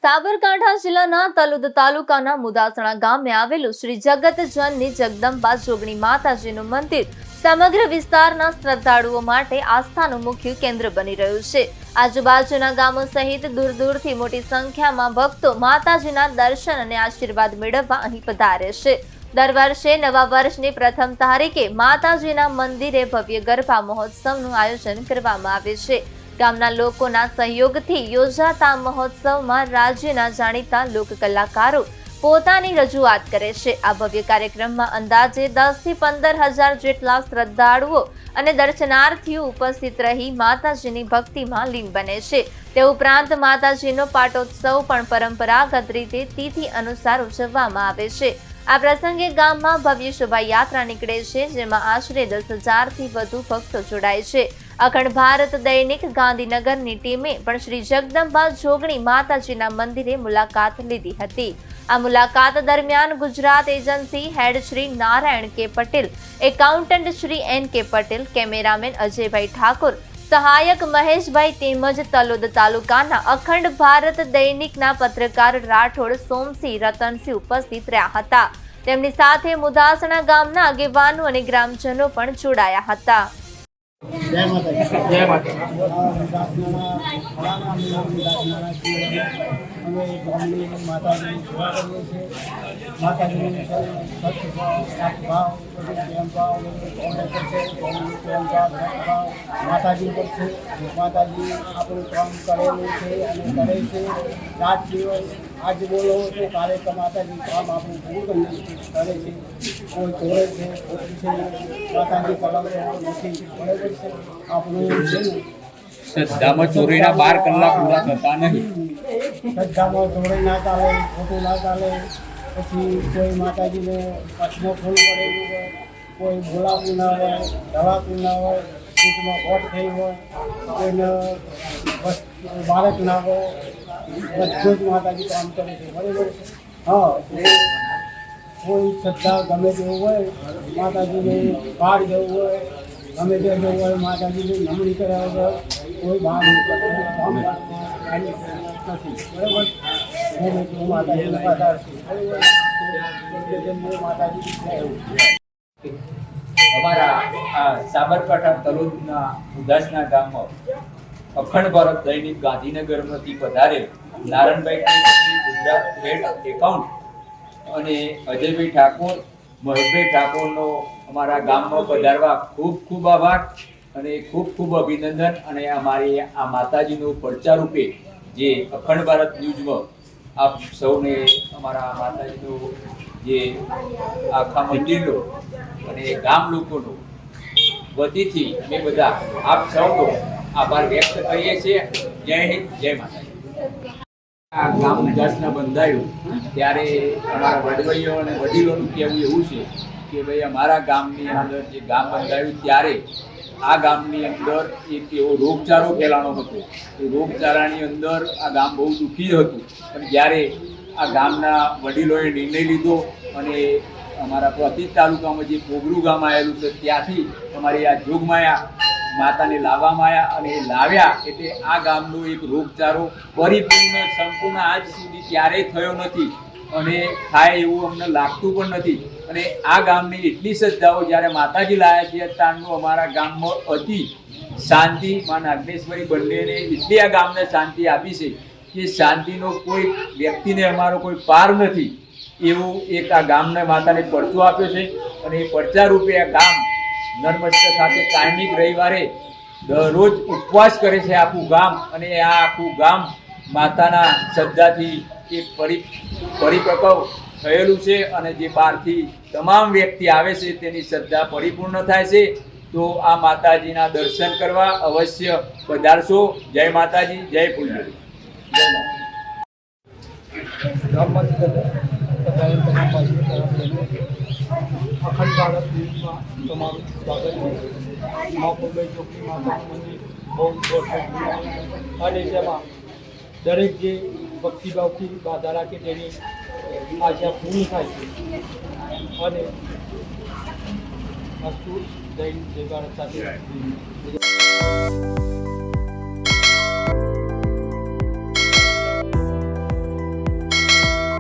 સાબરકાંઠા જિલ્લાના તલોદ તાલુકાના મુદાસણા ગામે આવેલું શ્રી જગતજનની જગદંબા જોગણી માતાજીનું મંદિર સમગ્ર વિસ્તારના શ્રદ્ધાળુઓ માટે આસ્થાનું મુખ્ય કેન્દ્ર બની રહ્યું છે। આજુબાજુના ગામો સહિત દૂર દૂરથી મોટી સંખ્યામાં ભક્તો માતાજીના દર્શન અને આશીર્વાદ મેળવવા અહીં પધારે છે। દર વર્ષે નવા વર્ષની પ્રથમ તારીખે માતાજીના મંદિરે ભવ્ય ગરબા મહોત્સવનું આયોજન કરવામાં આવે છે। ગામના લોકોના સહયોગથી યોજાતા મહોત્સવમાં રાજ્યના જાણીતા લોક કલાકારો પોતાની રજૂઆત કરે છે। આ ભવ્ય કાર્યક્રમમાં અંદાજે 10 થી 15,000 જેટલા શ્રદ્ધાળુઓ અને દર્શનાર્થીઓ ઉપસ્થિત રહી માતાજીની ભક્તિમાં લીન બને છે। તે ઉપરાંત માતાજીનો પાટોત્સવ પણ પરંપરાગત રીતે તિથિ અનુસાર ઉજવવામાં આવે છે। આ પ્રસંગે ગામમાં ભવ્ય શોભાયાત્રા નીકળે છે, જેમાં આશરે 10,000 થી વધુ ભક્તો જોડાય છે। અખંડ ભારત દૈનિક ગાંધીનગરની ટીમે પણ શ્રી જગદંબા જોગણી માતાજીના મંદિરે મુલાકાત લીધી હતી। આ મુલાકાત દરમિયાન ગુજરાત એજન્સી હેડ શ્રી નારાયણ કે પટેલ, એકાઉન્ટન્ટ શ્રી એન કે પટેલ, કેમેરામેન અજયભાઈ ઠાકોર, સહાયક મહેશભાઈ તેમજ તલોદ તાલુકાના અખંડ ભારત દૈનિકના પત્રકાર રાઠોડ સોમસિંહ રતનસિંહ ઉપસ્થિત રહ્યા હતા। તેમની સાથે મુદાસણા ગામના આગેવાનો અને ગ્રામજનો પણ જોડાયા હતા। जय माता जय माता माताजी पर છે માતાજી આપણું કામ કરેલું છે અને કરે છે। રાત દિવસ આજ બોલો તો કાલે માતાજી કામ આપણું પૂરું કરે છે। કોઈ તોડે છે કોઈ છે માતાજી કલમ નથી બરાબર છે। આપણું છે શ્રદ્ધામાં ચોરીના 12 કલાક પૂરા થતા નહીં। શ્રદ્ધામાં ચોરી ના ચાલે, ખોટું ના ચાલે। પછી કોઈ માતાજીને કચ્છનો ફૂલ પડેલું હોય, કોઈ બોલાવું ના હોય, દવાતું ના હોય, પેટમાં ખોટ થઈ હોય, કોઈને બાળક ના હોય, બધું જ માતાજી કામ કરે છે બરાબર છે। હા, કોઈ શ્રદ્ધા ગમે તેવું હોય, માતાજીને બહાર જવું હોય, ગમે તે જવું હોય, માતાજીને નમણી કર્યા વગર કોઈ બહાર કામ નથી બરાબર। હું માતાજીનો આધાર છું બરાબર। માતાજી અમારા સાબરકાંઠા તલોદના ઉદાસના ગામમાં અખંડ ભારત દૈનિક ગાંધીનગરમાંથી પધારે નારાયણભાઈ ગુજરાત હેડ એકાઉન્ટ અને અજયભાઈ ઠાકોર, મહેશભાઈ ઠાકોરનો અમારા ગામમાં પધારવા ખૂબ ખૂબ આભાર અને ખૂબ ખૂબ અભિનંદન। અને અમારી આ માતાજીનું પડચા રૂપે જે અખંડ ભારત ન્યૂઝમાં આપ સૌને અમારા માતાજીનું જે આખા મંદિરનો અને ગામ લોકોનો વતીથી અમે બધા આપ સૌનો આભાર વ્યક્ત કરીએ છીએ। જય હિન્દ, જય માતાજી। આ ગામ ઉદાસના બંધાયું ત્યારે અમારા વડવૈયો અને વડીલોનું કહેવું એવું છે કે ભાઈ અમારા ગામની અંદર જે ગામ બંધાયું ત્યારે આ ગામની અંદર એક એવો રોગચાળો ફેલાણો હતો। એ રોગચાળાની અંદર આ ગામ બહુ દુઃખી હતું, પણ જ્યારે આ ગામના વડીલોએ નિર્ણય લીધો અને અમારા પ્રતિજ તાલુકામાં જે પોગરું ગામ આવેલું છે ત્યાંથી અમારી આ જોગમાયા માતાને લાવવામાં આવ્યા અને લાવ્યા એટલે આ ગામનો એક રોગચાળો પરિપૂર્ણ સંપૂર્ણ આજ સુધી ક્યારેય થયો નથી અને થાય એવું અમને લાગતું પણ નથી। અને આ ગામની એટલી શ્રદ્ધાઓ જ્યારે માતાજી લાવ્યા છે ત્યારનું અમારા ગામમાં અતિ શાંતિ, મા નાગેશ્વરી બંનેને એટલી આ ગામને શાંતિ આપી છે કે શાંતિનો કોઈ વ્યક્તિને અમારો કોઈ પાર નથી એવું એક આ ગામના માતાને પડચો આપ્યો છે। અને એ પડચા રૂપે આ ગામ નર્મસ્ત સાથે કાયમિક રવિવારે દરરોજ ઉપવાસ કરે છે આખું ગામ, અને આ આખું ગામ માતાના શ્રદ્ધાથી એક પરિપક્વ થયેલું છે। અને જે બહારથી તમામ વ્યક્તિ આવે છે તેની શ્રદ્ધા પરિપૂર્ણ થાય છે। તો આ માતાજીના દર્શન કરવા અવશ્ય પધારશો। જય માતાજી, જય ફૂલદેવી, જય અખંડ ભારત ન્યૂઝમાં તમારું સ્વાગત છે। મહાપુરભાઈ ચોકડી માતાનું મંદિર બહુ મોટું અને તેમાં દરેક જે ભક્તિભાવથી બાધા રાખે તેની આશા પૂરી થાય છે। અને વસ્તુ જૈન જય ભારત સાથે